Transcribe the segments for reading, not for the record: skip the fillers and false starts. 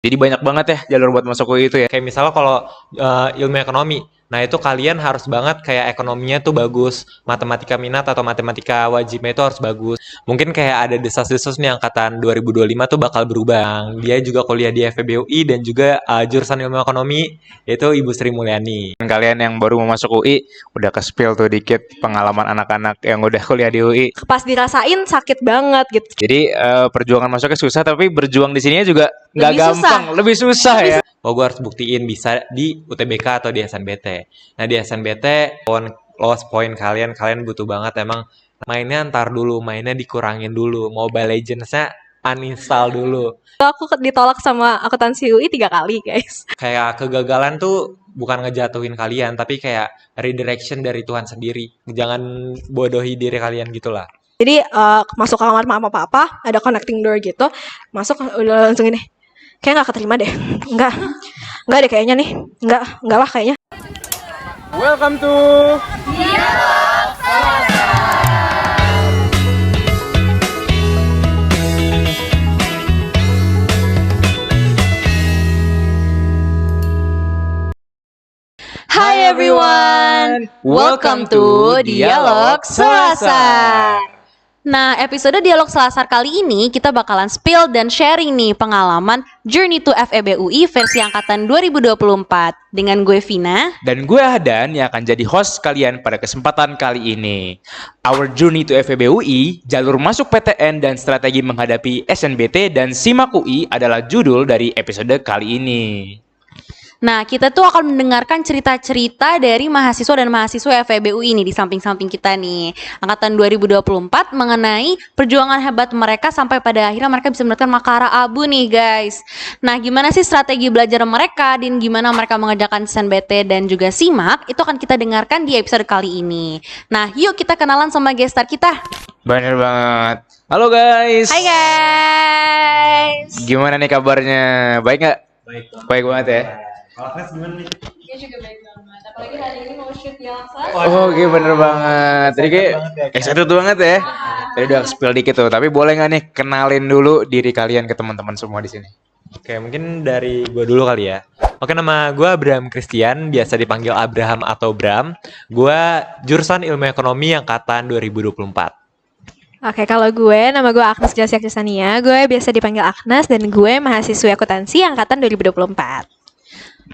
Jadi banyak banget ya jalur buat masuk UI itu ya. Kayak misalnya kalau ilmu ekonomi, nah itu kalian harus banget kayak ekonominya tuh bagus, matematika minat atau matematika wajibnya itu harus bagus. Mungkin kayak ada desas-desus nih angkatan 2025 tuh bakal berubah. Dia juga kuliah di FEB UI dan juga jurusan ilmu ekonomi yaitu Ibu Sri Mulyani. Kalian yang baru mau masuk UI, udah ke-spill tuh dikit pengalaman anak-anak yang udah kuliah di UI. Pas dirasain sakit banget gitu. Jadi perjuangan masuknya susah, tapi berjuang di sininya juga nggak Lebih gampang, lebih susah ya. Oh, gue harus buktiin bisa di UTBK atau di SNBT. Nah, di SNBT, loss point kalian butuh banget emang mainnya ntar dulu, mainnya dikurangin dulu. Mobile Legends-nya uninstall dulu. Aku ditolak sama akuntansi UI 3 kali, guys. Kayak kegagalan tuh bukan ngejatuhin kalian, tapi kayak redirection dari Tuhan sendiri. Jangan bodohi diri kalian gitulah. Jadi masuk ke kamar mama papa, ada connecting door gitu. Masuk udah langsung ini. Kayak nggak keterima deh. Enggak deh kayaknya nih. Enggak lah kayaknya. Welcome to Hi everyone, welcome to Dialog Selasar. Nah, episode Dialog Selasar kali ini kita bakalan spill dan sharing nih pengalaman Journey to FEB UI versi angkatan 2024 dengan gue Vina dan gue Hadan yang akan jadi host kalian pada kesempatan kali ini. Our Journey to FEB UI, jalur masuk PTN dan strategi menghadapi SNBT dan SIMAK UI adalah judul dari episode kali ini. Nah, kita tuh akan mendengarkan cerita-cerita dari mahasiswa dan mahasiswa FEB UI ini di samping-samping kita nih. Angkatan 2024 mengenai perjuangan hebat mereka sampai pada akhirnya mereka bisa mendapatkan Makara Abu nih, guys. Nah, gimana sih strategi belajar mereka dan gimana mereka mengerjakan SNBT dan juga SIMAK? Itu akan kita dengarkan di episode kali ini. Nah, yuk kita kenalan sama guest star kita. Bener banget. Halo guys. Hai guys. Gimana nih kabarnya? Baik nggak? Baik banget ya. Kalau Agnes gimana nih? Dia juga baik banget. Apalagi hari ini mau shoot di Laksa. Oh, oke bener banget. Jadi kayak excited banget ya. Tadi udah spill dikit tuh, tapi boleh nggak nih kenalin dulu diri kalian ke teman-teman semua di sini? Oke, mungkin dari gue dulu kali ya. Oke, nama gue Abraham Christian, biasa dipanggil Abraham atau Bram. Gue jurusan ilmu ekonomi angkatan 2024. Oke, kalau nama gue Agnes Jasya Cisania. Gue biasa dipanggil Agnes dan gue mahasiswi akuntansi angkatan 2024.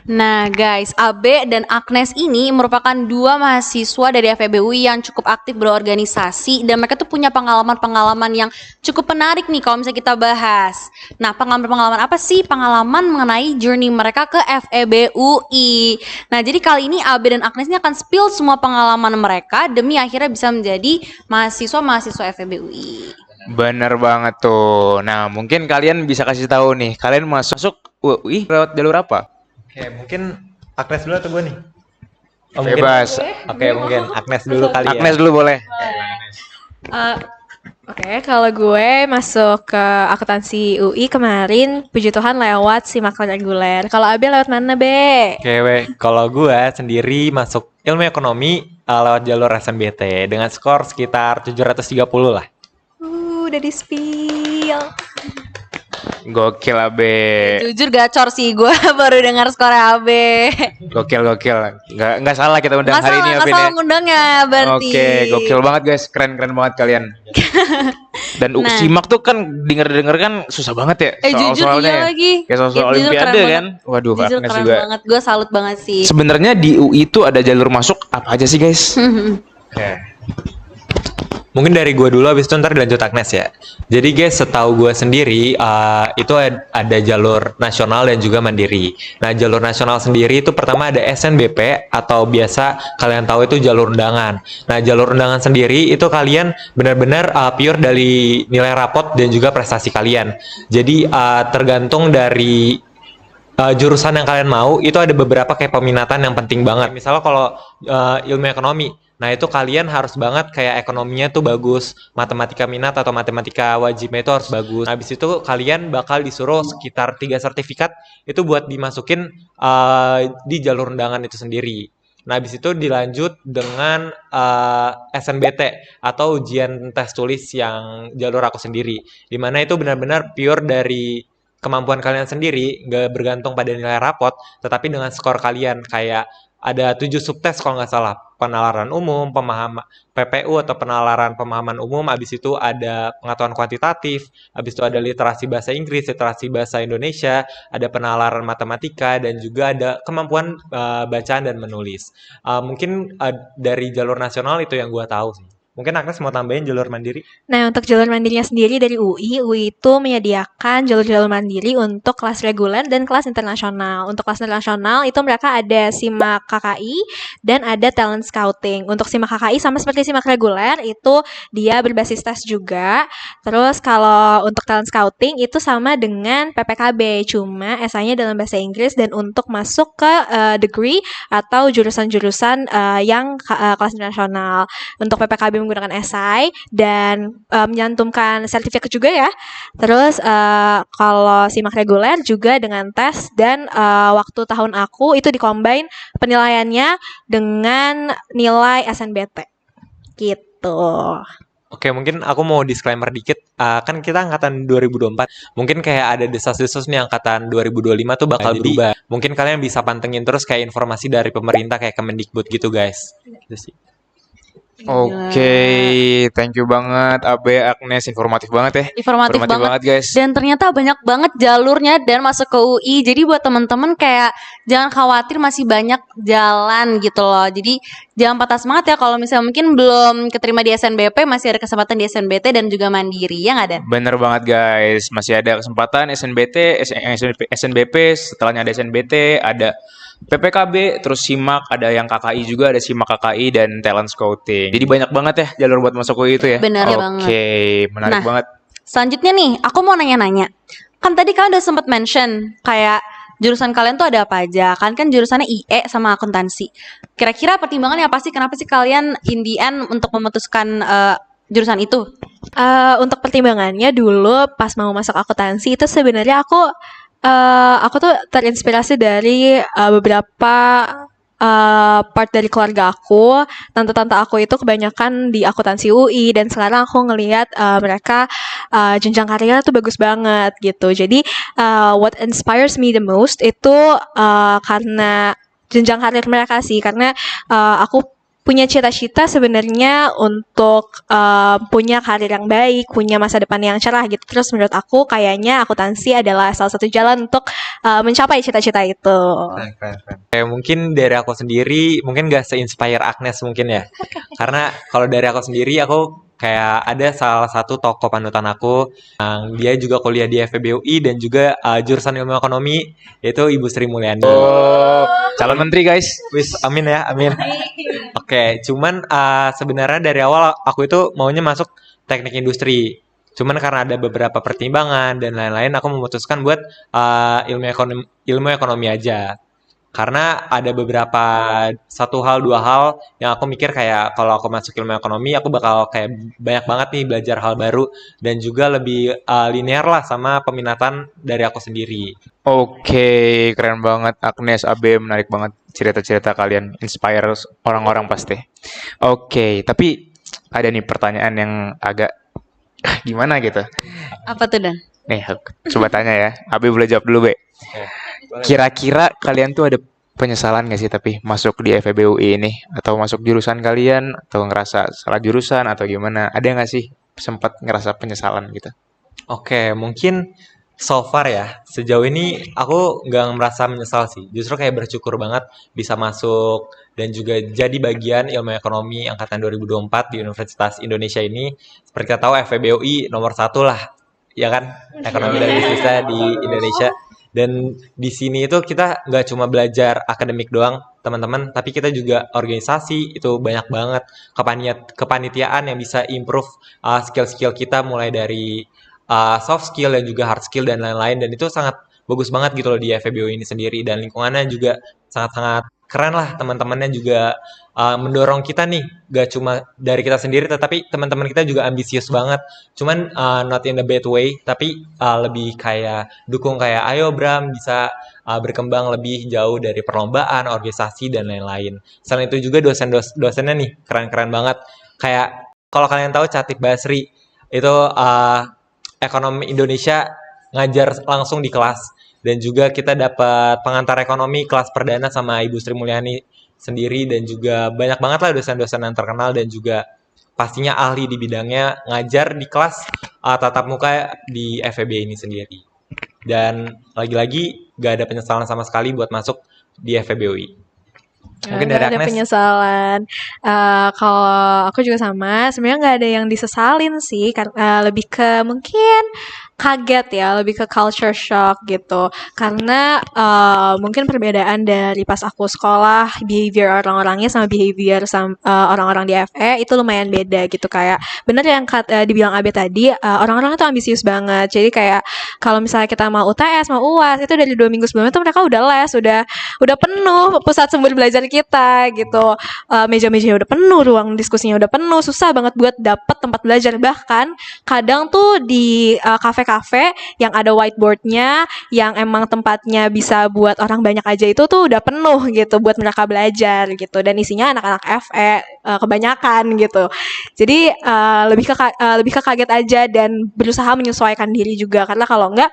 Nah guys, Abe dan Agnes ini merupakan dua mahasiswa dari FEB UI yang cukup aktif berorganisasi dan mereka tuh punya pengalaman-pengalaman yang cukup menarik nih kalau misalnya kita bahas. Nah, pengalaman-pengalaman apa sih? Pengalaman mengenai journey mereka ke FEB UI. Nah, jadi kali ini Abe dan Agnes ini akan spill semua pengalaman mereka demi akhirnya bisa menjadi mahasiswa-mahasiswa FEB UI. Bener banget tuh. Nah, mungkin kalian bisa kasih tahu nih, kalian masuk UI lewat jalur apa? Oke, mungkin Agnes dulu atau gue nih? Oh, Bebas. Oke, mungkin Agnes dulu kali ya. Agnes dulu boleh. Oke, kalau gue masuk ke akuntansi UI kemarin, puji Tuhan lewat SIMAK reguler. Kalau Abe lewat mana, Be? Oke, kalau gue sendiri masuk ilmu ekonomi lewat jalur SNBT dengan skor sekitar 730 lah. Udah di spill. Gokil Abe. Jujur gacor sih, gue baru dengar skor Abe. Gokil. Nggak salah kita undang hari ini Nggak Abe. salah ngundangnya berarti. Oke, gokil banget guys. Keren banget kalian. Dan Nah. SIMAK tuh kan denger kan susah banget ya. Jujur iya ya. lagi. Kayak soal Jujur olimpiade keren kan. Waduh, Jujur Agnes keren juga. banget, gue salut banget sih. Sebenarnya di UI itu ada jalur masuk apa aja sih guys? Oke. Mungkin dari gue dulu, habis itu ntar dilanjut Agnes ya. Jadi guys, setahu gue sendiri, itu ada jalur nasional dan juga mandiri. Nah, jalur nasional sendiri itu pertama ada SNBP atau biasa kalian tahu itu jalur undangan. Nah, jalur undangan sendiri itu kalian benar-benar pure dari nilai rapot dan juga prestasi kalian. Jadi tergantung dari jurusan yang kalian mau, itu ada beberapa kayak peminatan yang penting banget. Misalnya kalau ilmu ekonomi, nah itu kalian harus banget kayak ekonominya tuh bagus, matematika minat atau matematika wajibnya itu harus bagus. Nah, habis itu kalian bakal disuruh sekitar 3 sertifikat itu buat dimasukin di jalur undangan itu sendiri. Nah, habis itu dilanjut dengan SNBT atau ujian tes tulis yang jalur aku sendiri. Dimana itu benar-benar pure dari kemampuan kalian sendiri, nggak bergantung pada nilai rapot, tetapi dengan skor kalian. Kayak ada 7 subtes kalau nggak salah, penalaran umum, pemahaman PPU atau penalaran pemahaman umum, habis itu ada pengetahuan kuantitatif, habis itu ada literasi bahasa Inggris, literasi bahasa Indonesia, ada penalaran matematika, dan juga ada kemampuan bacaan dan menulis. Mungkin dari jalur nasional itu yang gua tahu sih. Mungkin Agnes mau tambahin jalur mandiri? Nah, untuk jalur mandirinya sendiri dari UI itu menyediakan jalur-jalur mandiri untuk kelas reguler dan kelas internasional. Untuk kelas internasional itu mereka ada SIMAK KKI dan ada talent scouting. Untuk SIMAK KKI sama seperti SIMAK reguler itu dia berbasis tes juga. Terus kalau untuk talent scouting itu sama dengan PPKB, cuma esainya dalam bahasa Inggris dan untuk masuk ke degree atau jurusan-jurusan yang kelas internasional. Untuk PPKB menggunakan esai dan menyantumkan sertifikat juga ya. Terus kalau SIMAK reguler juga dengan tes dan waktu tahun aku itu dikombin penilaiannya dengan nilai SNBT gitu. Oke, mungkin aku mau disclaimer dikit. Kan kita angkatan 2024. Mungkin kayak ada desas-desus nih angkatan 2025 tuh bakal berubah. Mungkin kalian bisa pantengin terus kayak informasi dari pemerintah kayak Kemendikbud gitu, guys. Gitu sih. Oke, thank you banget Abe, Agnes, informatif banget ya. Informatif banget. guys. Dan ternyata banyak banget jalurnya dan masuk ke UI. Jadi buat teman-teman kayak jangan khawatir, masih banyak jalan gitu loh. Jadi jangan patah semangat ya kalau misalnya mungkin belum keterima di SNBP, masih ada kesempatan di SNBT dan juga mandiri, ya nggak, Dan? Bener banget guys, masih ada kesempatan SNBT, SNBP, setelahnya ada SNBT, ada PPKB, terus SIMAK, ada yang KKI juga, ada SIMAK KKI dan talent scouting. Jadi banyak banget ya jalur buat masuk UI itu ya. Bener banget. Oke, menarik Nah, banget. Selanjutnya nih, aku mau nanya-nanya. Kan tadi kalian udah sempat mention kayak jurusan kalian tuh ada apa aja? Kan jurusannya IE sama akuntansi. Kira-kira pertimbangannya apa sih? Kenapa sih kalian in the end untuk memutuskan jurusan itu? Untuk pertimbangannya dulu pas mau masuk akuntansi itu sebenarnya aku tuh terinspirasi dari beberapa part dari keluarga aku. Tante-tante aku itu kebanyakan di akuntansi UI dan sekarang aku ngelihat mereka jenjang karirnya tuh bagus banget gitu. Jadi what inspires me the most itu karena jenjang karir mereka sih, karena aku punya cita-cita sebenarnya untuk punya karir yang baik, punya masa depan yang cerah gitu. Terus menurut aku kayaknya akuntansi adalah salah satu jalan untuk mencapai cita-cita itu. Keren. Kayak mungkin dari aku sendiri, mungkin gak se-inspire Agnes mungkin ya. Karena kalau dari aku sendiri, aku kayak ada salah satu tokoh panutan aku yang dia juga kuliah di FEB UI dan juga jurusan ilmu ekonomi, yaitu Ibu Sri Mulyani. Oh, calon menteri guys. Wis, amin ya, amin. Oke, cuman sebenarnya dari awal aku itu maunya masuk teknik industri. Cuman karena ada beberapa pertimbangan dan lain-lain, aku memutuskan buat ilmu ekonomi aja. Karena ada beberapa dua hal yang aku mikir kayak kalau aku masuk ilmu ekonomi, aku bakal kayak banyak banget nih belajar hal baru dan juga lebih linear lah sama peminatan dari aku sendiri. Oke, keren banget Agnes, Abe, menarik banget cerita-cerita kalian, inspire orang-orang pasti. Oke, tapi ada nih pertanyaan yang agak gimana gitu. Apa tuh, Dan? Nih, coba tanya ya. Abe boleh jawab dulu, Be. Kira-kira kalian tuh ada penyesalan gak sih tapi masuk di FEB UI ini? Atau masuk jurusan kalian? Atau ngerasa salah jurusan? Atau gimana? Ada gak sih sempat ngerasa penyesalan gitu? Oke, mungkin so far ya, sejauh ini aku nggak merasa menyesal sih. Justru kayak bersyukur banget bisa masuk dan juga jadi bagian ilmu ekonomi angkatan 2024 di Universitas Indonesia ini. Seperti kita tahu FEB UI nomor 1 lah, ya kan? Ekonomi dan bisnisnya di Indonesia. Dan di sini itu kita nggak cuma belajar akademik doang, teman-teman, tapi kita juga organisasi, itu banyak banget kepanitiaan yang bisa improve skill-skill kita mulai dari soft skill dan juga hard skill dan lain-lain, dan itu sangat bagus banget gitu loh di FEBO ini sendiri, dan lingkungannya juga sangat-sangat keren lah. Teman-temannya juga mendorong kita nih, gak cuma dari kita sendiri tetapi teman-teman kita juga ambisius banget, cuman not in a bad way, tapi lebih kayak dukung kayak ayo Bram bisa berkembang lebih jauh dari perlombaan, organisasi dan lain-lain. Selain itu juga dosennya nih keren-keren banget, kayak kalau kalian tahu Chatib Basri itu ekonomi Indonesia ngajar langsung di kelas. Dan juga kita dapat pengantar ekonomi kelas perdana sama Ibu Sri Mulyani sendiri, dan juga banyak banget lah dosen-dosen yang terkenal dan juga pastinya ahli di bidangnya ngajar di kelas tatap muka di FEB ini sendiri. Dan lagi-lagi gak ada penyesalan sama sekali buat masuk di FEB UI. Mungkin dari Nggak ada Agnes. penyesalan. Kalau aku juga sama, sebenarnya nggak ada yang disesalin sih, lebih ke mungkin kaget ya, lebih ke culture shock gitu. Karena mungkin perbedaan dari pas aku sekolah, behavior orang-orangnya sama behavior orang-orang di FE itu lumayan beda gitu. Kayak bener yang dibilang Abe tadi, orang-orang itu ambisius banget. Jadi kayak kalau misalnya kita mau UTS, mau UAS, itu dari 2 minggu sebelumnya tuh mereka udah les, udah penuh pusat sumber belajar kita gitu. Meja-mejanya udah penuh, ruang diskusinya udah penuh, susah banget buat dapet tempat belajar. Bahkan kadang tuh di kafe-kafe yang ada whiteboardnya, yang emang tempatnya bisa buat orang banyak aja, itu tuh udah penuh gitu buat mereka belajar gitu. Dan isinya anak-anak FE kebanyakan gitu. Jadi lebih ke kaget aja dan berusaha menyesuaikan diri juga, karena kalau enggak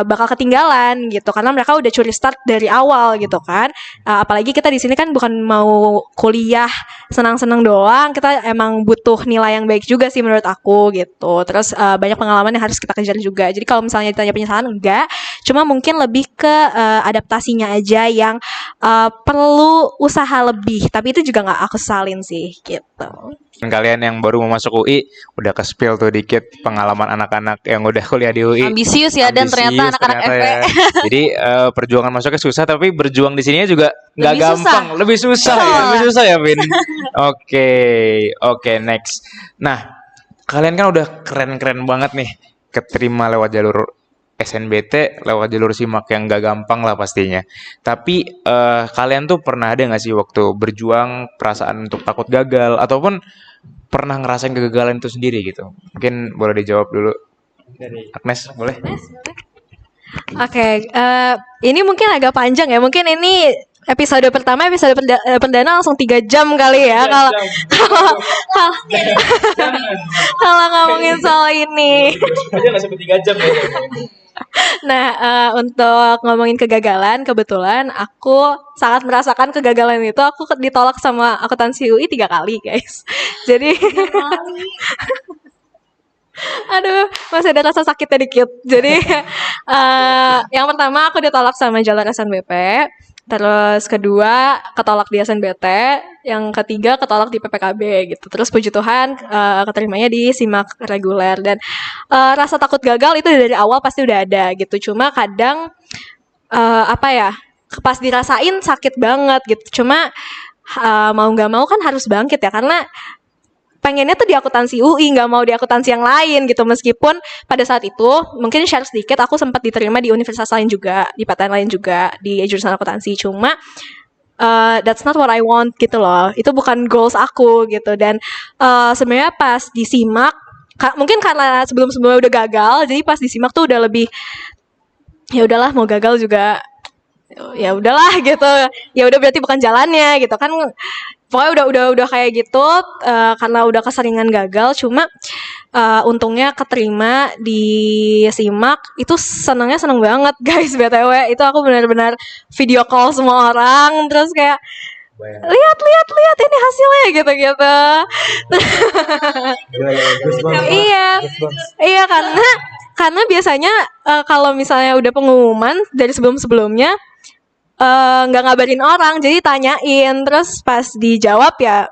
bakal ketinggalan gitu, karena mereka udah curi start dari awal gitu kan. Apalagi kita di sini kan bukan mau kuliah senang-senang doang, kita emang butuh nilai yang baik juga sih menurut aku gitu. Terus banyak pengalaman yang harus kita kejar juga. Jadi kalau misalnya ditanya penyesalan, enggak, cuma mungkin lebih ke adaptasinya aja yang perlu usaha lebih, tapi itu juga nggak aku sesalin sih gitu. Kalian yang baru mau masuk UI udah ke spill tuh dikit pengalaman anak-anak yang udah kuliah di UI. Ambisius ya, dan ternyata anak-anak ternyata FE. ya. Jadi perjuangan masuknya susah, tapi berjuang di sininya juga nggak Lebih gampang, susah. lebih susah ya, Betul. lebih susah ya, Vin. Oke, next. Nah, kalian kan udah keren-keren banget nih, keterima lewat jalur SNBT, lewat jalur SIMAK yang gak gampang lah pastinya. Tapi kalian tuh pernah ada gak sih waktu berjuang perasaan untuk takut gagal, ataupun pernah ngerasain kegagalan itu sendiri gitu? Mungkin boleh dijawab dulu. Agnes, boleh? Oke, ini mungkin agak panjang ya. Mungkin ini episode pertama, episode perdana langsung 3 jam kali ya. Kalau ngomongin soal ini. Aja nggak sampai 3 jam ya. Nah, untuk ngomongin kegagalan, kebetulan aku sangat merasakan kegagalan itu. Aku ditolak sama akuntansi UI 3 kali, guys. Jadi, aduh, masih ada rasa sakitnya dikit. Jadi, yang pertama aku ditolak sama jalur SNBP. Terus kedua ketolak di SNBT, yang ketiga ketolak di PPKB gitu. Terus puji Tuhan keterimanya di SIMAK reguler, dan rasa takut gagal itu dari awal pasti udah ada gitu. Cuma kadang pas dirasain sakit banget gitu. Cuma mau nggak mau kan harus bangkit ya, karena pengennya tuh di akuntansi UI, nggak mau di akuntansi yang lain gitu. Meskipun pada saat itu mungkin share sedikit, aku sempat diterima di universitas lain juga, di PTN lain juga, di jurusan akuntansi. Cuma that's not what I want gitu loh. Itu bukan goals aku gitu. Dan sebenarnya pas di SIMAK, mungkin karena sebelum-sebelumnya udah gagal, jadi pas di SIMAK tuh udah lebih, ya udahlah, mau gagal juga ya udahlah gitu. Ya udah, berarti bukan jalannya gitu kan. Pokoknya udah kayak gitu, karena udah keseringan gagal. Cuma untungnya keterima di SIMAK, itu seneng banget guys. BTW itu aku benar-benar video call semua orang, terus kayak lihat ini hasilnya gitu. Iya, karena biasanya kalau misalnya udah pengumuman dari sebelumnya nggak ngabarin orang, jadi tanyain, terus pas dijawab ya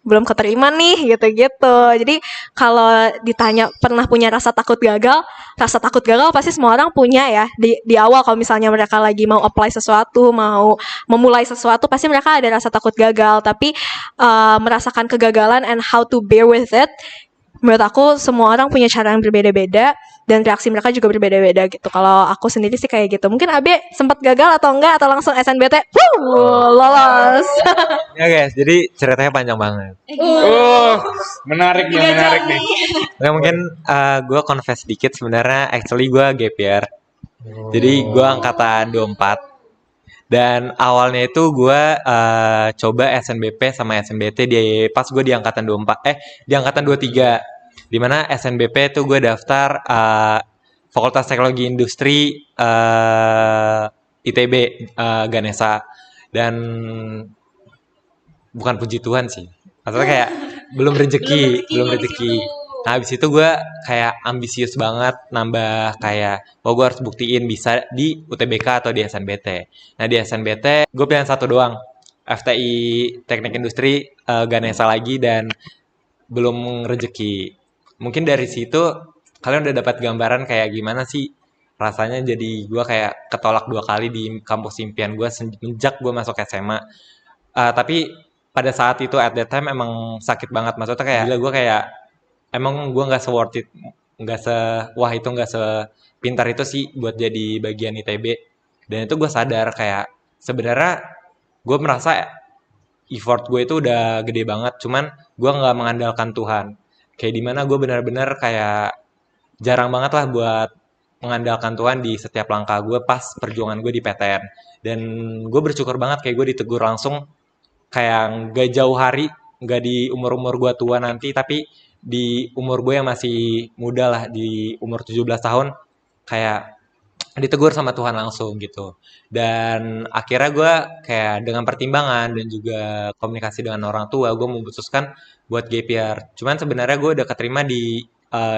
belum keterima nih gitu. Jadi kalau ditanya pernah punya rasa takut gagal pasti semua orang punya ya di awal. Kalau misalnya mereka lagi mau apply sesuatu, mau memulai sesuatu, pasti mereka ada rasa takut gagal. Tapi merasakan kegagalan and how to bear with it, menurut aku semua orang punya cara yang berbeda-beda, dan reaksi mereka juga berbeda-beda gitu. Kalau aku sendiri sih kayak gitu. Mungkin Abe sempat gagal atau enggak, atau langsung SNBT lolos. Ya guys, jadi ceritanya panjang banget. Menarik nih. Nah, mungkin gue confess dikit, sebenarnya actually gue gap year. Jadi gue angkatan 24. Dan awalnya itu gue coba SNBP sama SNBT pas gue di angkatan 24, di angkatan 23. Dimana SNBP itu gue daftar Fakultas Teknologi Industri ITB Ganesha. Dan bukan puji Tuhan sih, maksudnya kayak belum rezeki. Nah habis itu gue kayak ambisius banget, nambah kayak gue harus buktiin bisa di UTBK atau di SNBT. Nah di SNBT gue pilihan satu doang, FTI Teknik Industri Ganesha lagi, dan belum rezeki. Mungkin dari situ kalian udah dapat gambaran kayak gimana sih rasanya jadi gue kayak ketolak 2 kali di kampus impian gue sejak gue masuk SMA. Tapi pada saat itu at that time emang sakit banget, maksudnya kayak gila, gue kayak emang gue nggak se-worth it, wah itu nggak sepintar itu sih buat jadi bagian ITB. Dan itu gue sadar kayak sebenarnya gue merasa effort gue itu udah gede banget, cuman gue nggak mengandalkan Tuhan. Kayak dimana gue benar-benar kayak jarang banget lah buat mengandalkan Tuhan di setiap langkah gue pas perjuangan gue di PTN. Dan gue bersyukur banget kayak gue ditegur langsung, kayak gak jauh hari, gak di umur-umur gue tua nanti, tapi di umur gue yang masih muda lah, di umur 17 tahun, kayak ditegur sama Tuhan langsung gitu. Dan akhirnya gue kayak dengan pertimbangan dan juga komunikasi dengan orang tua, gue memutuskan buat gap year. Cuman sebenarnya gue udah keterima di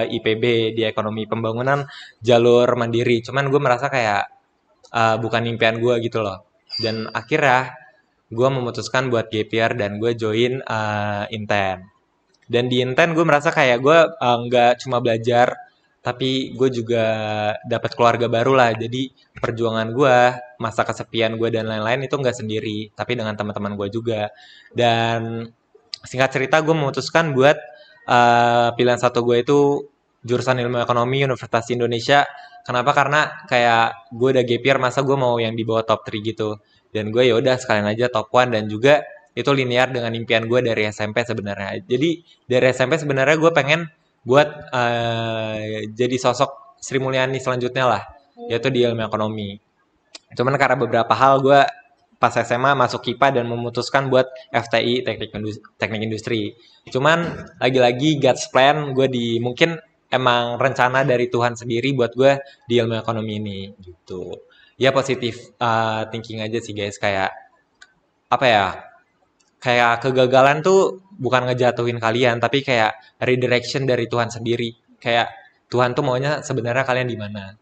IPB, di Ekonomi Pembangunan jalur mandiri. Cuman gue merasa kayak bukan impian gue gitu loh. Dan akhirnya gue memutuskan buat gap year dan gue join Inten. Dan di Inten gue merasa kayak gue nggak cuma belajar, tapi gue juga dapat keluarga baru lah. Jadi perjuangan gue, masa kesepian gue dan lain-lain itu nggak sendiri, tapi dengan teman-teman gue juga. Dan singkat cerita gue memutuskan buat pilihan satu gue itu jurusan Ilmu Ekonomi Universitas Indonesia. Kenapa? Karena kayak gue udah gap year, masa gue mau yang di bawah top 3 gitu. Dan gue ya udah sekalian aja top 1, dan juga itu linear dengan impian gue dari SMP sebenarnya. Jadi dari SMP sebenarnya gue pengen buat jadi sosok Sri Mulyani selanjutnya lah, yaitu di ilmu ekonomi. Cuman karena beberapa hal gue pas SMA masuk KIPA dan memutuskan buat FTI Teknik Industri. Cuman lagi-lagi God's plan, gue mungkin emang rencana dari Tuhan sendiri buat gue di ilmu ekonomi ini gitu. Ya positif thinking aja sih guys, kayak apa ya, kayak kegagalan tuh bukan ngejatuhin kalian, tapi kayak redirection dari Tuhan sendiri. Kayak Tuhan tuh maunya sebenarnya kalian di mana.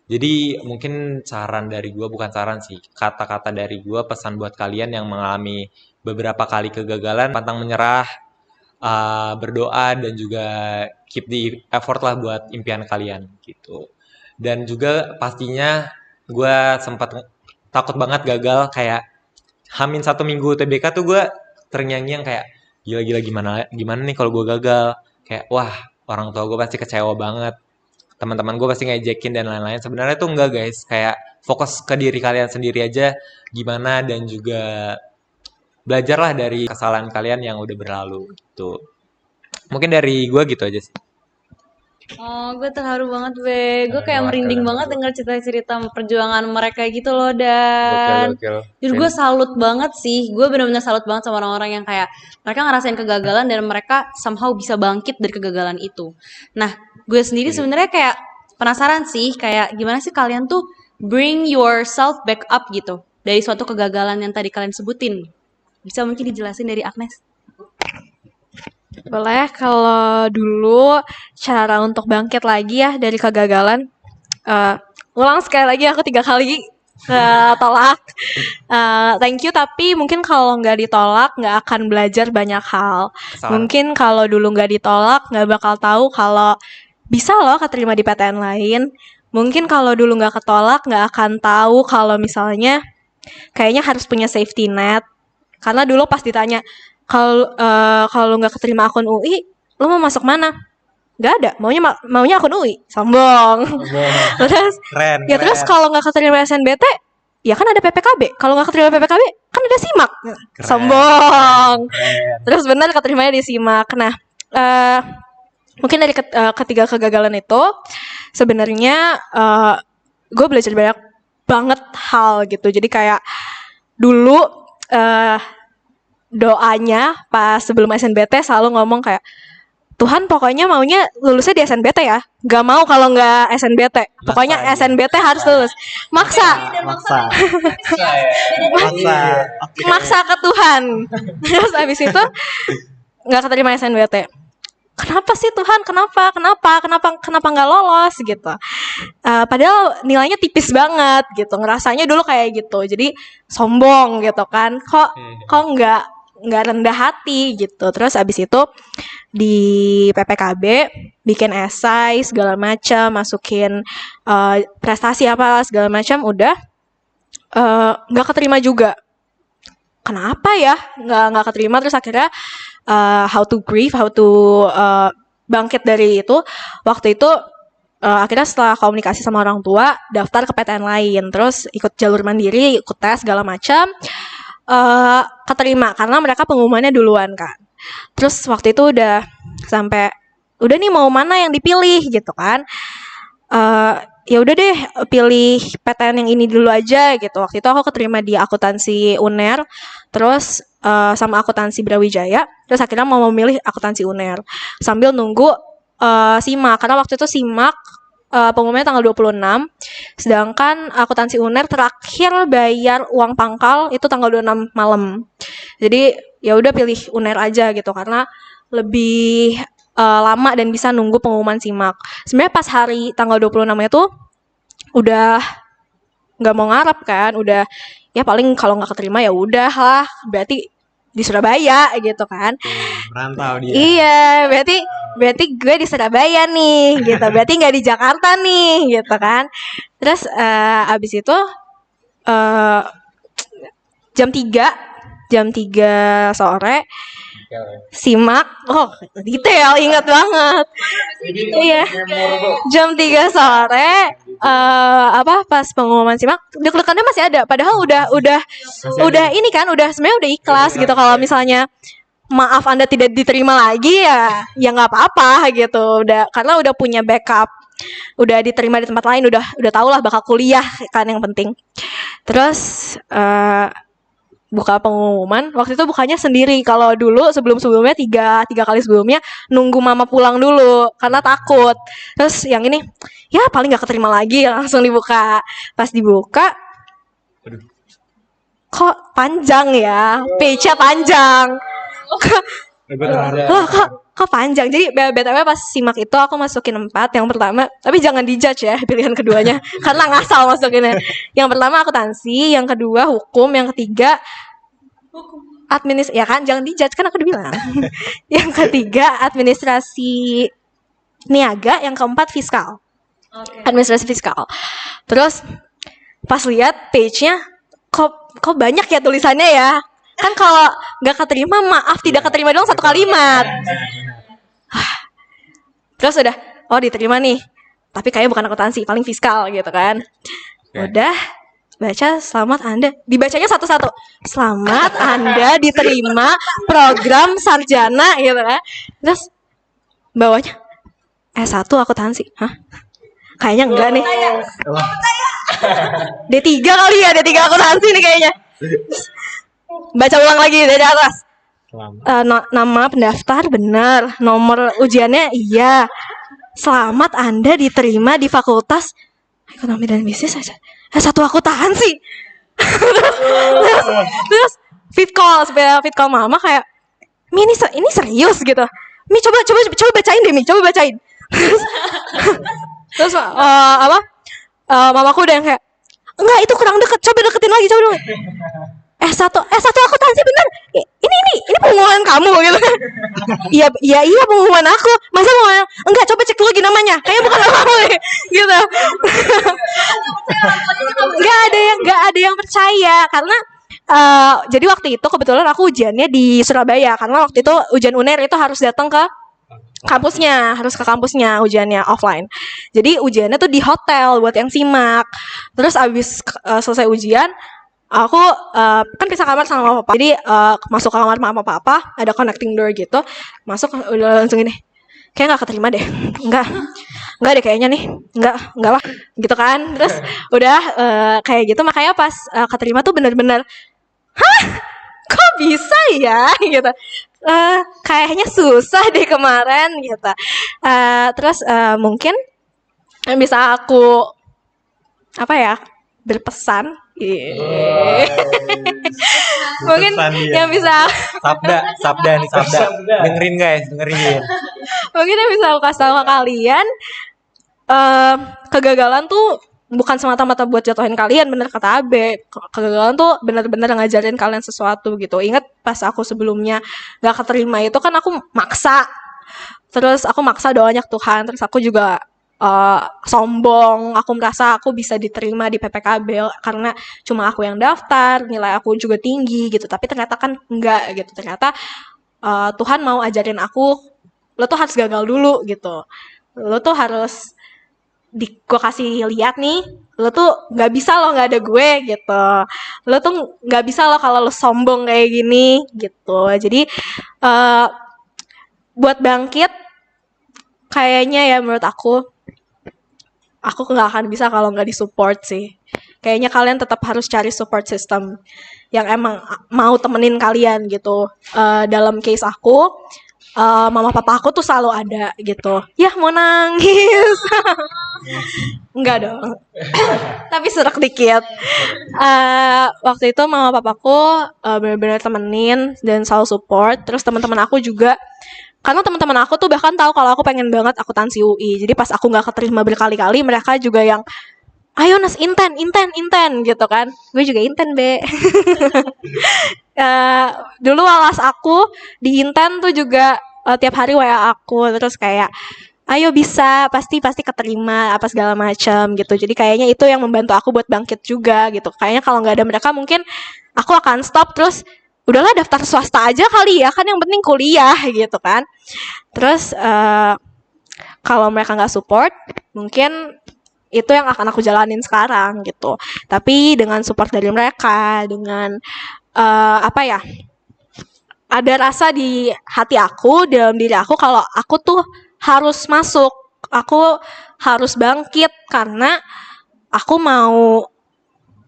Jadi mungkin saran dari gue, bukan saran sih, kata-kata dari gue, pesan buat kalian yang mengalami beberapa kali kegagalan, pantang menyerah, berdoa, dan juga keep the effort lah buat impian kalian gitu. Dan juga pastinya gue sempat takut banget gagal, kayak Hamin 1 minggu TBK tuh gue terngiang-ngiang kayak gila-gila gimana nih kalau gue gagal, kayak wah orang tua gue pasti kecewa banget, teman-teman gue pasti ngejekin dan lain-lain. Sebenarnya tuh enggak guys, kayak fokus ke diri kalian sendiri aja gimana, dan juga belajarlah dari kesalahan kalian yang udah berlalu gitu. Mungkin dari gue gitu aja sih. Oh, gue terharu banget, Be. Gue kayak merinding banget denger cerita-cerita perjuangan mereka gitu loh, dan jujur gue salut banget sih. Gue benar-benar salut banget sama orang-orang yang kayak mereka ngerasain kegagalan dan mereka somehow bisa bangkit dari kegagalan itu. Nah, gue sendiri sebenarnya kayak penasaran sih, kayak gimana sih kalian tuh bring yourself back up gitu dari suatu kegagalan yang tadi kalian sebutin. Bisa mungkin dijelasin dari Agnes? Boleh, kalau dulu cara untuk bangkit lagi ya dari kegagalan, ulang sekali lagi, aku 3 kali tolak. Thank you, tapi mungkin kalau nggak ditolak nggak akan belajar banyak hal. Mungkin kalau dulu nggak ditolak nggak bakal tahu kalau bisa loh keterima di PTN lain. Mungkin kalau dulu nggak ketolak nggak akan tahu kalau misalnya kayaknya harus punya safety net. Karena dulu pas ditanya, kalau nggak keterima akun UI, lo mau masuk mana? Nggak ada, maunya akun UI, sombong. Terus, terus kalau nggak keterima SNBT, ya kan ada PPKB. Kalau nggak keterima PPKB, kan ada SIMAK, sombong. Terus benar keterimanya di SIMAK. Nah, mungkin dari ketiga kegagalan itu, sebenarnya gue belajar banyak banget hal gitu. Jadi kayak dulu doanya pas sebelum SNBT selalu ngomong kayak Tuhan pokoknya maunya lulusnya di SNBT ya. Gak mau kalau nggak SNBT. Pokoknya SNBT harus lulus. Maksa. Maksa ke Tuhan. Terus abis itu nggak keterima SNBT. Kenapa sih Tuhan? Kenapa nggak lolos gitu? Padahal nilainya tipis banget gitu. Ngerasanya dulu kayak gitu. Jadi sombong gitu kan. Kok nggak rendah hati gitu. Terus abis itu di PPKB bikin esai segala macam, masukin prestasi apa segala macam, udah nggak keterima juga. Kenapa ya nggak keterima? Terus akhirnya how to grieve, how to bangkit dari itu. Waktu itu akhirnya setelah komunikasi sama orang tua, daftar ke PTN lain, terus ikut jalur mandiri, ikut tes segala macam. Keterima karena mereka pengumumannya duluan kan. Terus waktu itu udah nih mau mana yang dipilih gitu kan. Ya udah deh pilih PTN yang ini dulu aja gitu. Waktu itu aku keterima di akuntansi UNER, terus sama akuntansi Brawijaya. Terus akhirnya mau memilih akuntansi UNER sambil nunggu SIMAK, karena waktu itu SIMAK pengumumannya tanggal 26, sedangkan akuntansi UNER terakhir bayar uang pangkal itu tanggal 26 malam. Jadi ya udah pilih UNER aja gitu karena lebih lama dan bisa nunggu pengumuman SIMAK. Sebenarnya pas hari tanggal 26 itu udah nggak mau ngarep kan, udah ya paling kalau nggak keterima ya udah lah, berarti di Surabaya gitu kan. Merantau dia. Iya, berarti gue di Surabaya nih gitu. Berarti nggak di Jakarta nih gitu kan. Terus abis itu jam 3 sore SIMAK. Oh, detail, ingat banget. Iya. Jam 3 sore pas pengumuman SIMAK, deg-degannya masih ada. Padahal udah ini kan, sebenarnya udah ikhlas gitu kalau misalnya maaf Anda tidak diterima lagi ya nggak apa-apa gitu. Karena udah punya backup. Udah diterima di tempat lain, udah tau lah bakal kuliah kan yang penting. Terus buka pengumuman, waktu itu bukanya sendiri. Kalau dulu sebelumnya tiga kali sebelumnya nunggu mama pulang dulu karena takut. Terus yang ini ya paling nggak keterima lagi, langsung dibuka. Pas dibuka, kok panjang ya, page-nya panjang. Loh, kok panjang. Jadi BTW pas SIMAK itu aku masukin 4 yang pertama, tapi jangan dijudge ya pilihan keduanya karena ngasal masukinnya. Yang pertama akuntansi, yang kedua hukum, yang ketiga ya kan, jangan dijudge kan aku udah bilang. Yang ketiga administrasi niaga, yang keempat fiskal. Administrasi fiskal. Terus pas lihat page-nya kok banyak ya tulisannya ya. Kan kalau nggak keterima, maaf tidak keterima dong 1 kalimat. Terus udah, diterima nih. Tapi kayaknya bukan akuntansi, paling fiskal gitu kan. Udah, baca selamat Anda. Dibacanya satu-satu. Selamat Anda diterima program sarjana gitu kan. Terus bawahnya S1 akuntansi. Hah? Kayaknya enggak nih. D3 kali ya, D3 akuntansi nih kayaknya. Baca ulang lagi dari atas. Nama pendaftar benar, nomor ujiannya iya. Selamat Anda diterima di Fakultas Ekonomi dan Bisnis aja. Satu akuntansi. terus fit call mama kayak, ini serius gitu. Mi coba bacain deh, coba bacain. Terus mamaku udah yang kayak, enggak itu kurang deket, coba deketin lagi. S1 akuntansi bener. Ini pengumuman kamu gitu. Iya pengumuman aku. Masa pengumuman? Enggak, coba cek dulu lagi namanya. Kayaknya bukan nama aku deh. Gitu. Enggak ada yang percaya karena jadi waktu itu kebetulan aku ujiannya di Surabaya karena waktu itu ujian UNER itu harus datang ke kampusnya, harus ke kampusnya ujiannya offline. Jadi ujiannya tuh di hotel buat yang SIMAK. Terus abis selesai ujian, aku kan pisah kamar sama papa. Jadi masuk ke kamar sama papa, ada connecting door gitu. Masuk udah langsung ini. Kayak nggak keterima deh. Enggak deh kayaknya nih. Enggak lah. Gitu kan. Terus udah kayak gitu, makanya pas keterima tuh bener-bener, hah? Kok bisa ya gitu. kayaknya susah deh kemarin gitu. Terus mungkin yang bisa aku apa ya berpesan. Mungkin Berpesan dia. yang bisa Sabda nih, sabda. Dengerin guys, dengerin. mungkin yang bisa aku kasih tahu ke kalian, kegagalan tuh bukan semata-mata buat jatuhin kalian, bener kata Abe. Kegagalan tuh bener-bener ngajarin kalian sesuatu gitu. Ingat pas aku sebelumnya gak keterima itu kan aku maksa. Terus aku maksa doanya ke Tuhan. Terus aku juga sombong. Aku merasa aku bisa diterima di PPKB karena cuma aku yang daftar, nilai aku juga tinggi gitu. Tapi ternyata kan enggak gitu. Ternyata Tuhan mau ajarin aku, lo tuh harus gagal dulu gitu. Lo tuh harus gue kasih lihat nih, lo tuh nggak bisa lo nggak ada gue gitu. Lo tuh nggak bisa lo kalau lo sombong kayak gini gitu. Jadi buat bangkit, kayaknya ya menurut aku nggak akan bisa kalau nggak disupport sih. Kayaknya kalian tetap harus cari support system yang emang mau temenin kalian gitu. Dalam case aku, mama papa aku tuh selalu ada gitu. Ya mau nangis. Enggak dong. Tapi serak dikit. Waktu itu mama papaku benar-benar temenin dan selalu support. Terus teman-teman aku juga, karena teman-teman aku tuh bahkan tahu kalau aku pengen banget akuntansi UI. Jadi pas aku nggak keterima berkali-kali, mereka juga yang ayo Nas inten gitu kan. Gue juga inten be. Dulu alas aku di inten tuh juga tiap hari WA aku terus kayak ayo bisa pasti keterima apa segala macam gitu. Jadi kayaknya itu yang membantu aku buat bangkit juga gitu. Kayaknya kalau nggak ada mereka mungkin aku akan stop terus udahlah daftar swasta aja kali ya kan yang penting kuliah gitu kan. Terus kalau mereka nggak support mungkin itu yang akan aku jalanin sekarang gitu. Tapi dengan support dari mereka, dengan apa ya, ada rasa di hati aku, dalam diri aku kalau aku tuh harus masuk, aku harus bangkit karena aku mau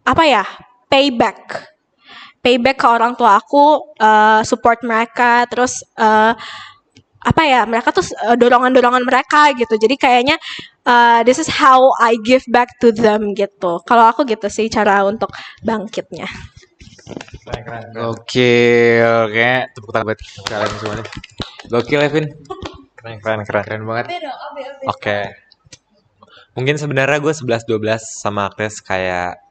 apa ya, payback ke orang tua aku, support mereka, terus apa ya, mereka tuh dorongan-dorongan mereka gitu. Jadi kayaknya this is how I give back to them gitu. Kalau aku gitu sih cara untuk bangkitnya. Gokil, kayak tepuk tangan buat kalian semuanya. Gokil Evin, keren banget. Oke. Mungkin sebenarnya gue 11-12 sama Agnes kayak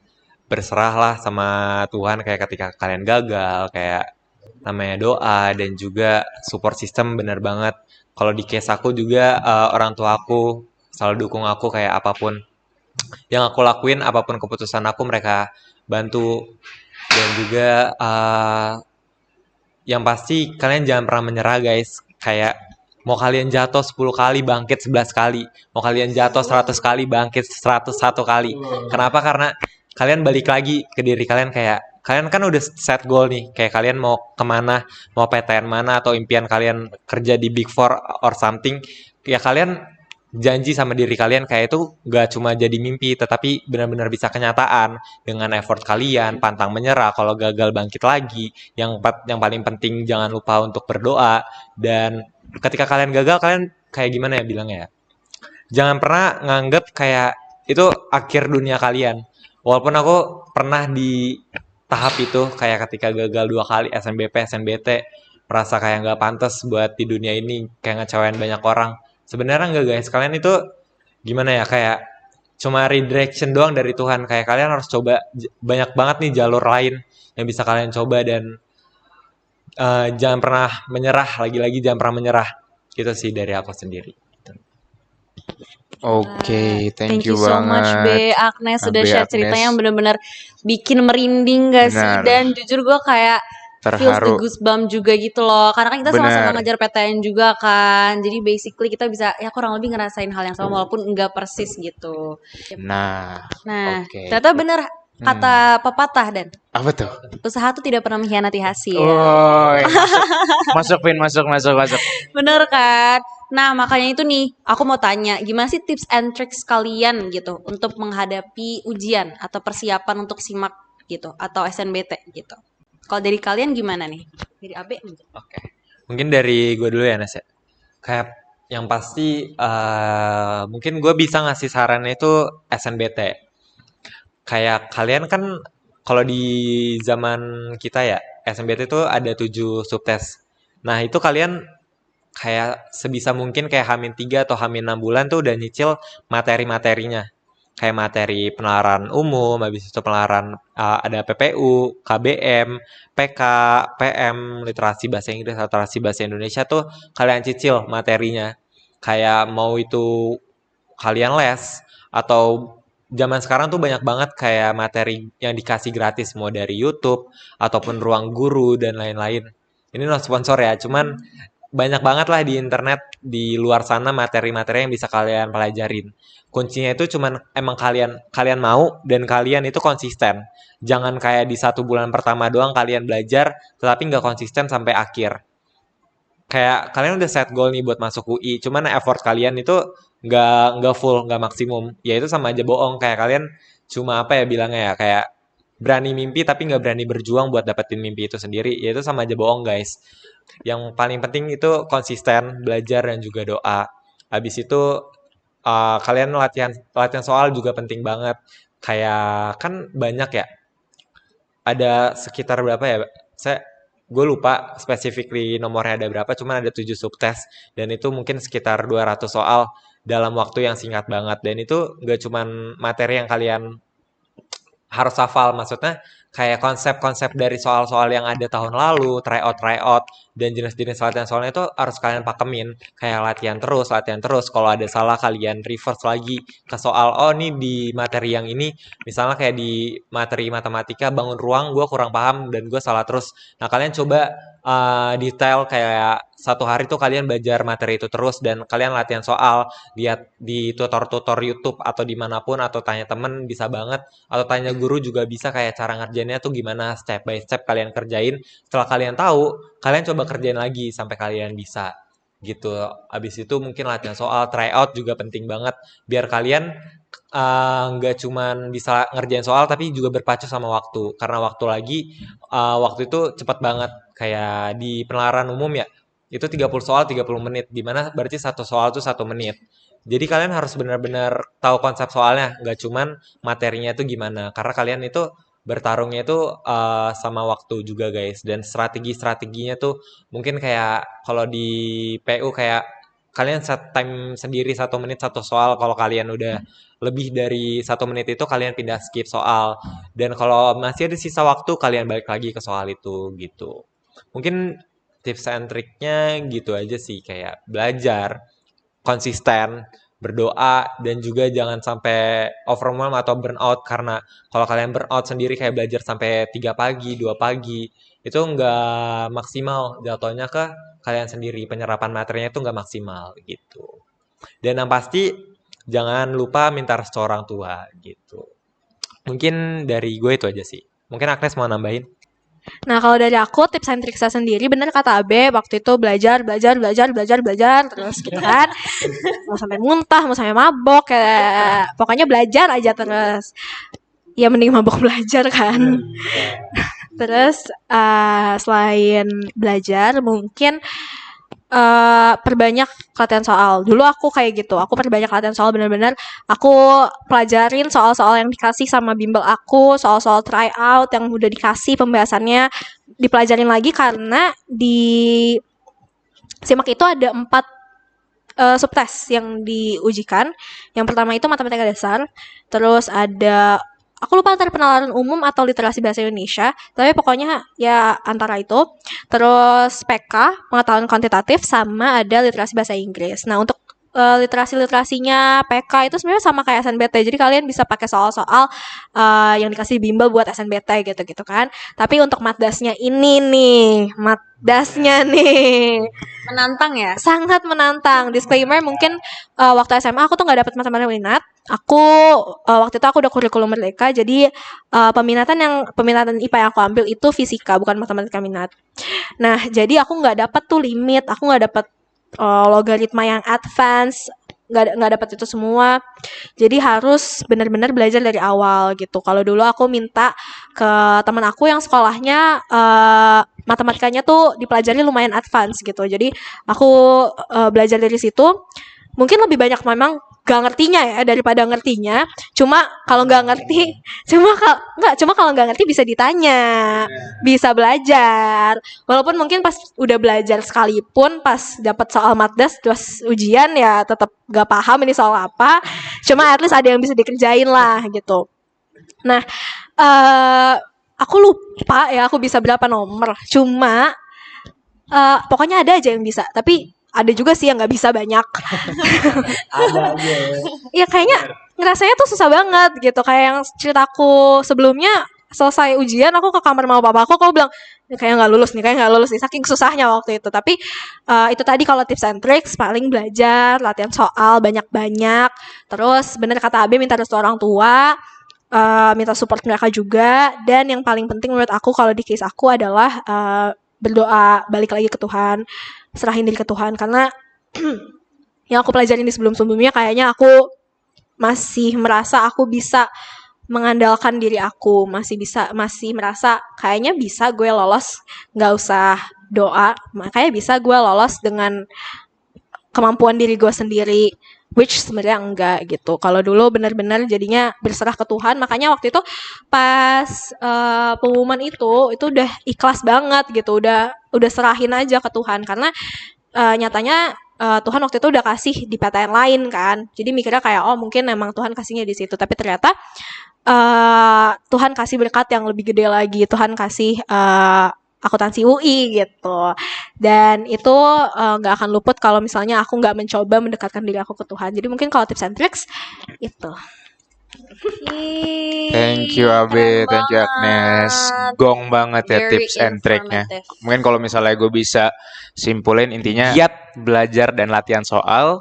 berserah lah sama Tuhan kayak ketika kalian gagal, kayak namanya doa dan juga support system bener banget. Kalau di case aku juga orang tua aku selalu dukung aku kayak apapun yang aku lakuin, apapun keputusan aku mereka bantu. Dan juga yang pasti kalian jangan pernah menyerah guys. Kayak mau kalian jatuh 10 kali bangkit 11 kali. Mau kalian jatuh 100 kali bangkit 101 kali. Kenapa? Karena kalian balik lagi ke diri kalian kayak kalian kan udah set goal nih. Kayak kalian mau kemana, mau PTN mana atau impian kalian kerja di Big Four or something. Ya kalian janji sama diri kalian kayak itu gak cuma jadi mimpi tetapi benar-benar bisa kenyataan dengan effort kalian, pantang menyerah, kalau gagal bangkit lagi. Yang paling penting jangan lupa untuk berdoa, dan ketika kalian gagal kalian kayak gimana ya bilangnya ya, jangan pernah nganggep kayak itu akhir dunia kalian. Walaupun aku pernah di tahap itu kayak ketika gagal 2 kali SNBP, SNBT, merasa kayak gak pantas buat di dunia ini, kayak ngecewain banyak orang. Sebenarnya enggak guys, kalian itu gimana ya, kayak cuma redirection doang dari Tuhan. Kayak kalian harus coba banyak banget nih jalur lain yang bisa kalian coba, dan jangan pernah menyerah, lagi-lagi jangan pernah menyerah. Itu sih dari aku sendiri. Oke, thank you so much Be banget. Agnes sudah Abe share Agnes. ceritanya yang benar-benar bikin merinding gak sih? Benar. Dan jujur gue kayak feels the Terharu. goosebump juga gitu loh. Karena kan kita sama-sama Benar. ngejar PTN juga kan. Jadi basically kita bisa ya kurang lebih ngerasain hal yang sama walaupun enggak persis gitu. Nah, Nah, oke. ternyata bener kata pepatah dan Apa tuh? usaha tuh tidak pernah mengkhianati hasil. Oh, masuk Vin, masuk. Bener kan? Nah, makanya itu nih, aku mau tanya, gimana sih tips and tricks kalian gitu untuk menghadapi ujian atau persiapan untuk SIMAK gitu atau SNBT gitu. Kalau dari kalian gimana nih? Dari Abe mungkin. Oke. Mungkin dari gue dulu ya Nas ya. Kayak yang pasti mungkin gue bisa ngasih sarannya itu SNBT. Kayak kalian kan kalau di zaman kita ya SNBT itu ada 7 subtes. Nah itu kalian kayak sebisa mungkin kayak Hamin 3 atau Hamin 6 bulan tuh udah nyicil materi-materinya. Kayak materi penalaran umum, habis itu penalaran ada PPU, KBM, PK, PM, literasi bahasa Inggris, literasi bahasa Indonesia tuh kalian cicil materinya. Kayak mau itu kalian les atau zaman sekarang tuh banyak banget kayak materi yang dikasih gratis mau dari YouTube ataupun Ruang Guru dan lain-lain. Ini no sponsor ya, cuman banyak banget lah di internet di luar sana materi-materi yang bisa kalian pelajarin. Kuncinya itu cuman emang kalian kalian mau dan kalian itu konsisten. Jangan kayak di 1 bulan pertama doang kalian belajar tetapi nggak konsisten sampai akhir. Kayak kalian udah set goal nih buat masuk UI, cuman effort kalian itu nggak full, nggak maksimum. Ya itu sama aja bohong. Kayak kalian cuma apa ya bilangnya ya kayak berani mimpi tapi nggak berani berjuang buat dapetin mimpi itu sendiri. Ya itu sama aja bohong guys. Yang paling penting itu konsisten, belajar dan juga doa. Habis itu kalian latihan latihan soal juga penting banget. Kayak kan banyak ya. Ada sekitar berapa ya? Gue lupa specifically nomornya ada berapa, cuman ada 7 subtes dan itu mungkin sekitar 200 soal dalam waktu yang singkat banget dan itu gak cuman materi yang kalian harus hafal, maksudnya kayak konsep-konsep dari soal-soal yang ada tahun lalu, tryout, dan jenis-jenis latihan soalnya itu harus kalian pakemin. Kayak latihan terus. Kalau ada salah kalian reverse lagi ke soal, oh ini di materi yang ini, misalnya kayak di materi matematika bangun ruang, gue kurang paham dan gue salah terus. Nah kalian coba detail kayak 1 hari tuh kalian belajar materi itu terus dan kalian latihan soal, lihat di tutor-tutor YouTube atau dimanapun atau tanya temen bisa banget atau tanya guru juga bisa kayak cara ngerjainnya tuh gimana step by step kalian kerjain. Setelah kalian tahu, kalian coba kerjain lagi sampai kalian bisa gitu. Abis itu mungkin latihan soal, tryout juga penting banget biar kalian nggak cuman bisa ngerjain soal tapi juga berpacu sama waktu karena waktu itu cepat banget kayak di penalaran umum ya itu 30 soal 30 menit dimana berarti 1 soal tuh 1 menit. Jadi kalian harus benar-benar tahu konsep soalnya, nggak cuman materinya itu gimana. Karena kalian itu bertarungnya itu sama waktu juga guys. Dan strategi-strateginya tuh mungkin kayak kalau di PU kayak kalian set time sendiri 1 menit 1 soal. Kalau kalian udah lebih dari 1 menit itu kalian pindah skip soal. Dan kalau masih ada sisa waktu kalian balik lagi ke soal itu gitu. Mungkin tips and triknya gitu aja sih kayak belajar konsisten, berdoa, dan juga jangan sampai overwhelm atau burnout karena kalau kalian burnout sendiri kayak belajar sampai 3 pagi, 2 pagi, itu nggak maksimal jatuhnya ke kalian sendiri, penyerapan materinya itu nggak maksimal gitu. Dan yang pasti jangan lupa minta restu orang tua gitu. Mungkin dari gue itu aja sih. Mungkin Agnes mau nambahin? Nah, kalau dari aku tips and triknya sendiri bener kata Abe, waktu itu belajar terus gitu kan. Mau sampai muntah, mau sampai mabok, kayak pokoknya belajar aja terus. Ya mending mabok belajar kan. Terus selain belajar mungkin perbanyak latihan soal. Dulu aku kayak gitu. Aku perbanyak latihan soal bener-bener. Aku pelajarin soal-soal yang dikasih sama bimbel aku, soal-soal tryout yang udah dikasih pembahasannya dipelajarin lagi karena di SIMAK itu ada 4 subtes yang diujikan. Yang pertama itu matematika dasar, terus ada aku lupa antara penalaran umum atau literasi bahasa Indonesia, tapi pokoknya ya antara itu. Terus PK, pengetahuan kuantitatif, sama ada literasi bahasa Inggris. Nah, untuk literasinya PK itu sebenarnya sama kayak SNBT. Jadi kalian bisa pakai soal-soal yang dikasih bimbel buat SNBT gitu-gitu kan. Tapi untuk matdasnya ini nih, Menantang ya. sangat menantang. Disclaimer mungkin waktu SMA aku tuh nggak dapet matematika minat. Aku waktu itu aku udah kurikulum merdeka, jadi peminatan IPA yang aku ambil itu fisika bukan matematika minat. Nah jadi aku nggak dapet tuh limit, aku nggak dapet logaritma yang advance, nggak dapat itu semua. Jadi harus benar-benar belajar dari awal gitu. Kalau dulu aku minta ke teman aku yang sekolahnya matematikanya tuh dipelajari lumayan advance gitu. Jadi aku belajar dari situ. Mungkin lebih banyak memang gak ngertinya ya daripada ngertinya. Cuma kalau nggak ngerti, cuma kalau nggak ngerti bisa ditanya, bisa belajar. Walaupun mungkin pas udah belajar sekalipun, pas dapat soal matdas terus ujian ya tetap gak paham ini soal apa. Cuma at least ada yang bisa dikerjain lah gitu. Nah, aku lupa ya aku bisa berapa nomor. Cuma pokoknya ada aja yang bisa. Tapi ada juga sih yang nggak bisa banyak. Ada aja. Ya kayaknya ngerasanya tuh susah banget gitu. Kayak yang ceritaku sebelumnya, selesai ujian aku ke kamar sama papa aku bilang, kayak nggak lulus nih, saking susahnya waktu itu. Tapi itu tadi kalau tips and tricks paling belajar, latihan soal banyak-banyak. Terus bener kata Abe, minta restu orang tua, minta support mereka juga. Dan yang paling penting menurut aku kalau di case aku adalah berdoa, balik lagi ke Tuhan, serahin diri ke Tuhan. Karena yang aku pelajarin di sebelum-sebelumnya kayaknya aku masih merasa aku bisa mengandalkan diri aku, masih merasa kayaknya bisa gue lolos nggak usah doa, makanya bisa gue lolos dengan kemampuan diri gue sendiri, which sebenarnya enggak gitu. Kalau dulu benar-benar jadinya berserah ke Tuhan, makanya waktu itu pas pengumuman itu udah ikhlas banget gitu, udah serahin aja ke Tuhan. Karena nyatanya Tuhan waktu itu udah kasih di PTN lain kan, jadi mikirnya kayak oh mungkin emang Tuhan kasihnya di situ, tapi ternyata Tuhan kasih berkat yang lebih gede lagi. Tuhan kasih akuntansi UI gitu, dan itu nggak akan luput kalau misalnya aku nggak mencoba mendekatkan diri aku ke Tuhan. Jadi mungkin kalau tips and tricks itu. Thank you Abe, thank you Agnes. Gong banget ya Very tips and triknya. informative. Mungkin kalau misalnya gue bisa simpulin intinya giat belajar dan latihan soal,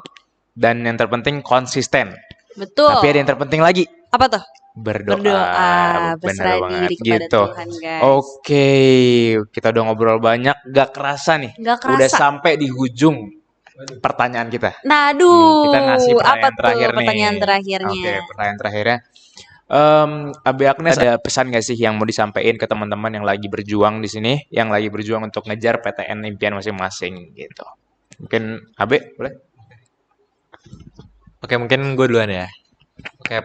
dan yang terpenting konsisten. Betul. Tapi ada yang terpenting lagi, Apa tuh? berdoa. Berdoa, Benar berserah banget diri kepada gitu. Tuhan, guys. Oke, kita udah ngobrol banyak, gak kerasa nih. Nggak kerasa. Udah sampai di ujung pertanyaan kita. Nah, aduh. Kita ngasih apa pertanyaan tuh terakhir nih. pertanyaan terakhirnya? Oke, pertanyaan terakhirnya. Abe Agnes, ada pesan gak sih yang mau disampaikan ke teman-teman yang lagi berjuang di sini, yang lagi berjuang untuk ngejar PTN impian masing-masing gitu? Mungkin Abe boleh? Oke, mungkin gue duluan ya. Oke,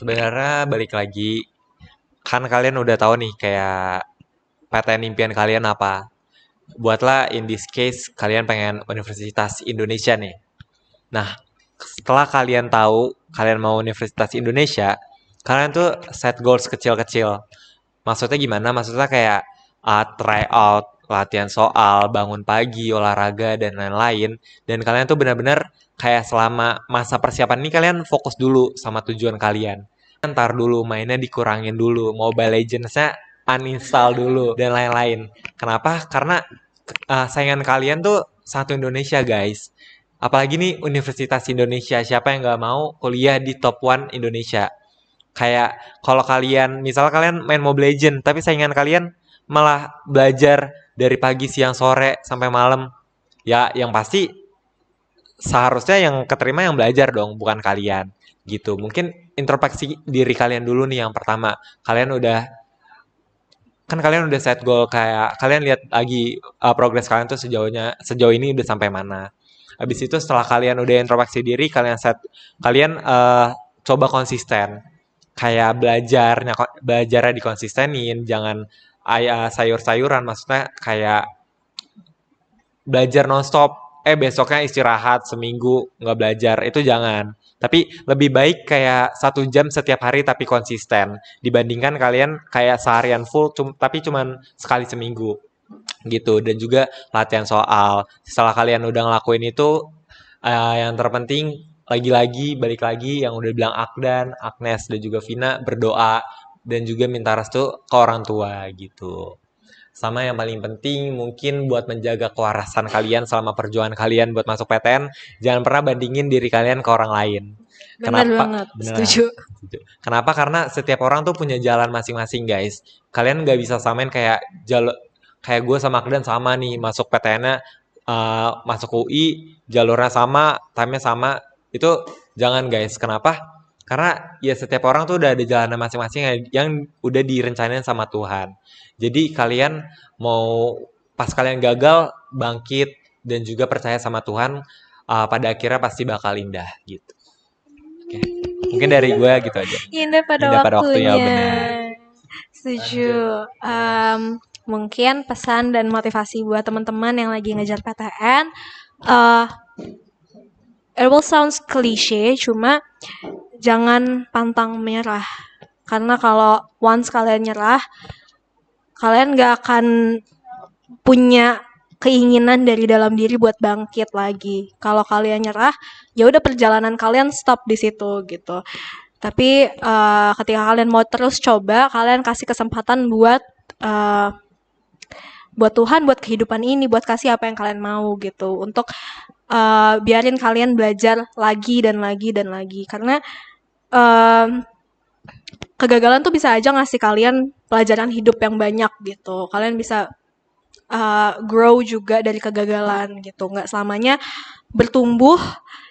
sebenarnya balik lagi, kan kalian udah tahu nih kayak PTN impian kalian apa. Buatlah in this case kalian pengen Universitas Indonesia nih. Nah, setelah kalian tahu kalian mau Universitas Indonesia, kalian tuh set goals kecil-kecil. Maksudnya gimana? Maksudnya kayak try out, latihan soal, bangun pagi, olahraga, dan lain-lain. Dan kalian tuh benar-benar kayak selama masa persiapan ini kalian fokus dulu sama tujuan kalian. Ntar dulu mainnya dikurangin dulu, Mobile Legends-nya uninstall dulu, dan lain-lain. Kenapa? Karena saingan kalian tuh satu Indonesia, guys. Apalagi nih Universitas Indonesia, siapa yang nggak mau kuliah di top 1 Indonesia? Kayak kalau kalian, misal kalian main Mobile Legends, tapi saingan kalian malah belajar dari pagi, siang, sore, sampai malam. Ya, yang pasti seharusnya yang keterima yang belajar dong, bukan kalian. Gitu. Mungkin introspeksi diri kalian dulu nih yang pertama. Kalian udah set goal, kayak kalian lihat lagi progres kalian tuh sejauh ini udah sampai mana. Habis itu setelah kalian udah introspeksi diri, kalian coba konsisten. Kayak belajarnya dikonsistenin, jangan sayur-sayuran, maksudnya kayak belajar nonstop, besoknya istirahat seminggu nggak belajar, itu jangan. Tapi lebih baik kayak 1 jam setiap hari tapi konsisten, dibandingkan kalian kayak seharian full tapi cuman sekali seminggu gitu. Dan juga latihan soal. Setelah kalian udah ngelakuin itu, yang terpenting lagi-lagi balik lagi yang udah bilang Akdan, Agnes, dan juga Vina, berdoa dan juga minta restu ke orang tua gitu. Sama yang paling penting mungkin buat menjaga kewarasan kalian selama perjuangan kalian buat masuk PTN, jangan pernah bandingin diri kalian ke orang lain. Bener banget, setuju. Kenapa? Karena setiap orang tuh punya jalan masing-masing, guys. Kalian nggak bisa samain kayak gue sama Akdan sama nih masuk PTN-nya, masuk UI, jalurnya sama, time-nya sama. Itu jangan, guys. Kenapa? Karena ya setiap orang tuh udah ada jalannya masing-masing yang udah direncanain sama Tuhan. Jadi kalian mau pas kalian gagal bangkit dan juga percaya sama Tuhan, pada akhirnya pasti bakal indah gitu. Oke. Mungkin dari gue gitu aja. Indah pada Indah pada waktunya, waktunya. benar. Setuju. Mungkin pesan dan motivasi buat teman-teman yang lagi ngejar PTN. It will sounds cliche, cuma jangan pantang menyerah. Karena kalau once kalian nyerah, kalian gak akan punya keinginan dari dalam diri buat bangkit lagi. Kalau kalian nyerah, ya udah perjalanan kalian stop di situ gitu. Tapi ketika kalian mau terus coba, kalian kasih kesempatan buat Tuhan, buat kehidupan ini, buat kasih apa yang kalian mau gitu. Untuk biarin kalian belajar lagi dan lagi dan lagi. Karena kegagalan tuh bisa aja ngasih kalian pelajaran hidup yang banyak gitu. Kalian bisa grow juga dari kegagalan gitu. Nggak selamanya bertumbuh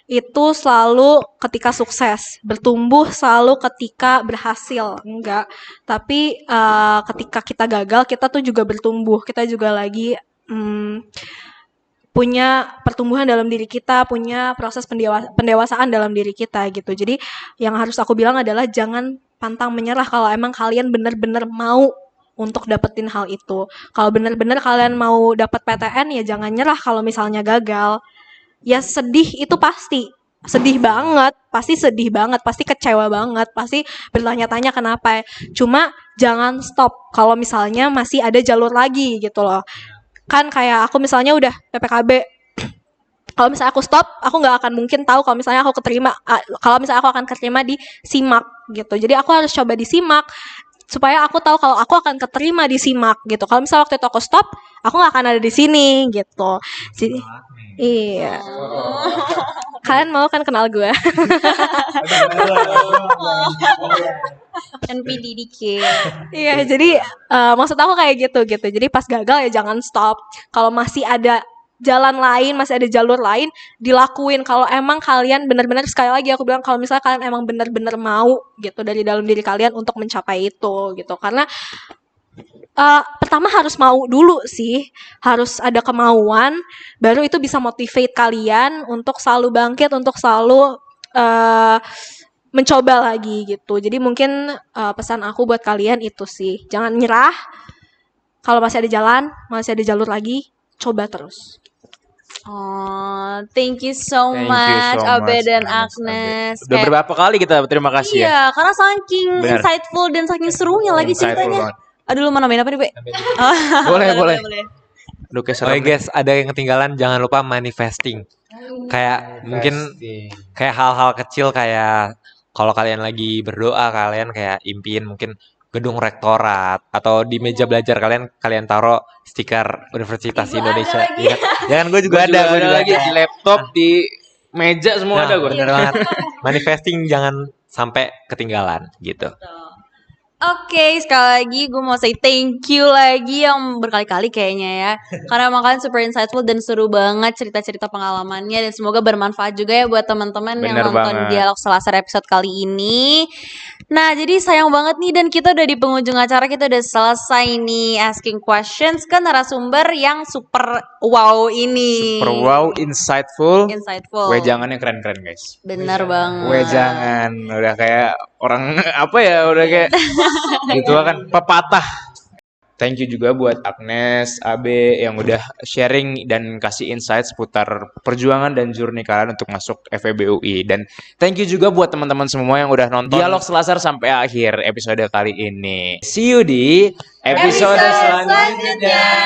itu selalu ketika sukses, bertumbuh selalu ketika berhasil, enggak. Tapi ketika kita gagal, kita tuh juga bertumbuh, kita juga lagi punya pertumbuhan dalam diri kita, punya proses pendewasaan dalam diri kita gitu. Jadi yang harus aku bilang adalah jangan pantang menyerah kalau emang kalian benar-benar mau untuk dapetin hal itu. Kalau benar-benar kalian mau dapat PTN, ya jangan nyerah kalau misalnya gagal. Ya sedih itu pasti. Sedih banget, pasti sedih banget, pasti kecewa banget, pasti bertanya-tanya kenapa. Cuma jangan stop kalau misalnya masih ada jalur lagi gitu loh. Kan kayak aku misalnya udah PPKB, kalau misalnya aku stop, aku nggak akan mungkin tahu kalau misalnya aku keterima, kalau misalnya aku akan keterima di SIMAK gitu. Jadi aku harus coba di SIMAK supaya aku tahu kalau aku akan keterima di SIMAK gitu. Kalau misalnya waktu itu aku stop, aku nggak akan ada di sini gitu. Jadi iya. Kalian mau kan kenal gue? NPD dikit. Iya, jadi maksud aku kayak gitu. Jadi pas gagal ya jangan stop. Kalau masih ada jalan lain, masih ada jalur lain, dilakuin. Kalau emang kalian benar-benar, sekali lagi aku bilang, kalau misalnya kalian emang benar-benar mau gitu dari dalam diri kalian untuk mencapai itu gitu. Karena pertama harus mau dulu sih, harus ada kemauan, baru itu bisa motivate kalian untuk selalu bangkit, untuk selalu mencoba lagi gitu. Jadi mungkin pesan aku buat kalian itu sih, jangan nyerah. Kalau masih ada jalan, masih ada jalur lagi, coba terus. Oh, thank you so Thank you much, so Abe much, dan Agnes. Agnes. Udah Kayak- berapa kali kita terima kasih ya? Iya, karena saking Benar. insightful dan saking serunya lagi Insightful ceritanya. banget. Aduh, lu mau namain apa nih, Be? Boleh. Aduh, kayak Oke serem. guys, ada yang ketinggalan, jangan lupa manifesting. Kayak mungkin kayak hal-hal kecil kayak kalau kalian lagi berdoa, kalian kayak impiin mungkin gedung rektorat atau di meja belajar kalian taruh stiker Universitas Indonesia. Iya. Jangan gue juga ada, gue juga lagi ada. di laptop, di meja semua ada gue. Bener banget. Manifesting jangan sampai ketinggalan gitu. Oke, sekali lagi gue mau say thank you lagi yang berkali-kali kayaknya ya. Karena emang kalian super insightful dan seru banget cerita-cerita pengalamannya. Dan semoga bermanfaat juga ya buat teman-teman yang Bener nonton banget. Dialog Selasar episode kali ini. Nah, jadi sayang banget nih dan kita udah di penghujung acara, kita udah selesai nih asking questions ke narasumber yang super wow ini. Super wow, insightful. Insightful. Wejangannya keren-keren guys. Bener banget. Wejangan udah kayak orang apa ya, udah kayak gitu kan, pepatah. Thank you juga buat Agnes, Abe yang udah sharing dan kasih insight seputar perjuangan dan journey kalian untuk masuk FEB UI. Dan thank you juga buat teman-teman semua yang udah nonton Dialog Selasar sampai akhir episode kali ini. See you di episode selanjutnya.